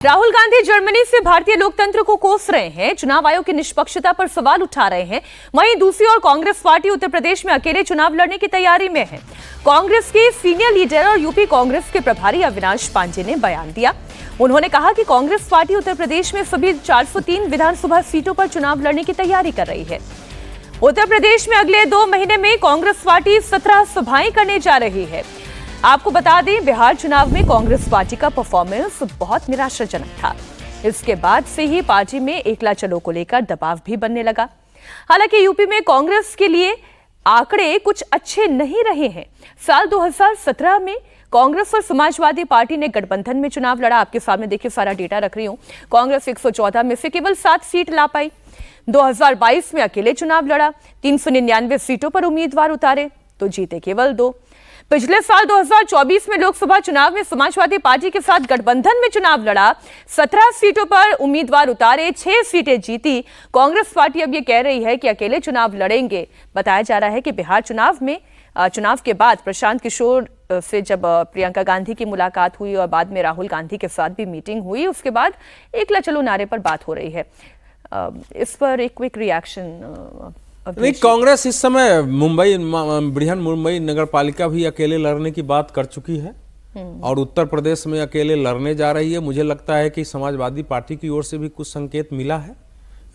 Rahul Gandhi Germany से भारतीय लोकतंत्र को कोस रहे हैं, चुनाव आयोग की निष्पक्षता पर सवाल उठा रहे हैं। वहीं दूसरी ओर कांग्रेस पार्टी उत्तर प्रदेश में अकेले चुनाव लड़ने की तैयारी में है। कांग्रेस के सीनियर लीडर और यूपी कांग्रेस के प्रभारी अविनाश पांडे ने बयान दिया। उन्होंने कहा कि कांग्रेस पार्टी उत्तर प्रदेश में सभी 403 विधानसभा सीटों पर चुनाव लड़ने की तैयारी कर रही है। उत्तर प्रदेश में अगले 2 महीने में कांग्रेस पार्टी 17 सभाएं करने जा रही है। आपको बता दें, बिहार चुनाव में कांग्रेस पार्टी का परफॉर्मेंस बहुत निराशाजनक था। इसके बाद से ही पार्टी में एकला चलो को लेकर दबाव भी बनने लगा। हालांकि यूपी में कांग्रेस के लिए आंकड़े कुछ अच्छे नहीं रहे हैं। साल 2017 में कांग्रेस और समाजवादी पार्टी ने गठबंधन में चुनाव लड़ा। आपके सामने देखिए, सारा डेटा रख रही हूं। कांग्रेस 114 में से केवल 7 सीट ला पाई। 2022 में अकेले चुनाव लड़ा, 399 सीटों पर उम्मीदवार उतारे तो जीते केवल 2। पिछले साल 2024 में लोकसभा चुनाव में समाजवादी पार्टी के साथ गठबंधन में चुनाव लड़ा, 17 सीटों पर उम्मीदवार उतारे, 6 सीटें जीती। कांग्रेस पार्टी अब ये कह रही है कि अकेले चुनाव लड़ेंगे। बताया जा रहा है कि बिहार चुनाव के बाद प्रशांत किशोर से जब प्रियंका गांधी की मुलाकात हुई और बाद में राहुल गांधी के साथ भी मीटिंग हुई, उसके बाद एकला चलो नारे पर बात हो रही है। इस पर एक क्विक रिएक्शन। नहीं, कांग्रेस इस समय बृहन मुंबई नगर पालिका भी अकेले लड़ने की बात कर चुकी है और उत्तर प्रदेश में अकेले लड़ने जा रही है। मुझे लगता है कि समाजवादी पार्टी की ओर से भी कुछ संकेत मिला है।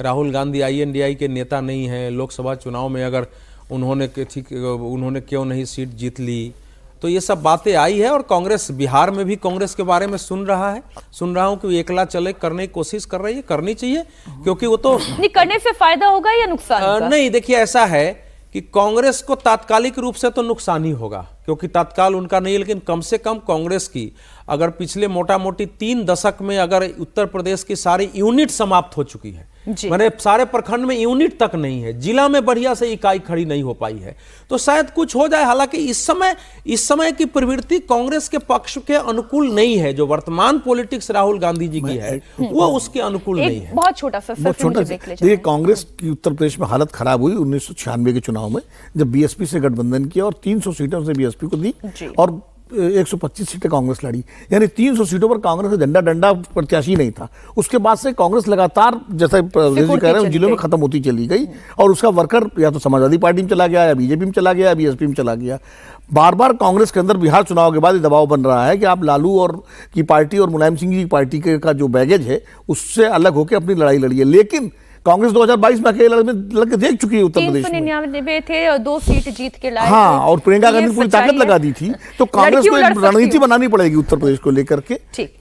राहुल गांधी INDI के नेता नहीं है। लोकसभा चुनाव में अगर उन्होंने क्यों नहीं सीट जीत ली, तो ये सब बातें आई है। और कांग्रेस बिहार में भी कांग्रेस के बारे में सुन रहा हूं कि एकला चले करने की कोशिश कर रही है। करनी चाहिए, क्योंकि वो तो नहीं करने से फायदा होगा या नुकसान? नहीं, देखिए ऐसा है कि कांग्रेस को तात्कालिक रूप से तो नुकसान ही होगा, क्योंकि तत्काल उनका नहीं, लेकिन कम से कम कांग्रेस की अगर पिछले मोटा मोटी 3 दशक में अगर उत्तर प्रदेश की सारी यूनिट समाप्त हो चुकी है, मैंने सारे प्रखंड में यूनिट तक नहीं है, जिला में बढ़िया से इकाई खड़ी नहीं हो पाई है, तो शायद कुछ हो जाए। हालांकि इस समय की प्रवृत्ति कांग्रेस के पक्ष के अनुकूल नहीं है। जो वर्तमान पॉलिटिक्स राहुल गांधी जी की है वो उसके अनुकूल नहीं है। बहुत छोटा सा देखिए, कांग्रेस की उत्तर प्रदेश में हालत खराब हुई 1996 के चुनाव में, जब BSP से गठबंधन किया और 300 सीटों से BSP को दी और 125 सीटें कांग्रेस लड़ी। यानी 300 सीटों पर कांग्रेस का झंडा डंडा प्रत्याशी नहीं था। उसके बाद से कांग्रेस लगातार, जैसा जी कह रहे हैं, जिलों में खत्म होती चली गई और उसका वर्कर या तो समाजवादी पार्टी में चला गया, या BJP में चला गया, या BSP में चला गया। बार बार कांग्रेस के अंदर बिहार चुनाव के बाद दबाव बन रहा है कि आप लालू और की पार्टी और मुलायम सिंह की पार्टी का जो बैगेज है उससे अलग होकर अपनी लड़ाई लड़िए। लेकिन कांग्रेस 2022 में अकेले लड़के देख चुकी है उत्तर प्रदेश में। 399 थे और 2 सीट जीत के लाए। हाँ, और प्रियंका गांधी पूरी ताकत लगा दी थी। तो कांग्रेस को एक रणनीति बनानी पड़ेगी उत्तर प्रदेश को लेकर के। ठीक।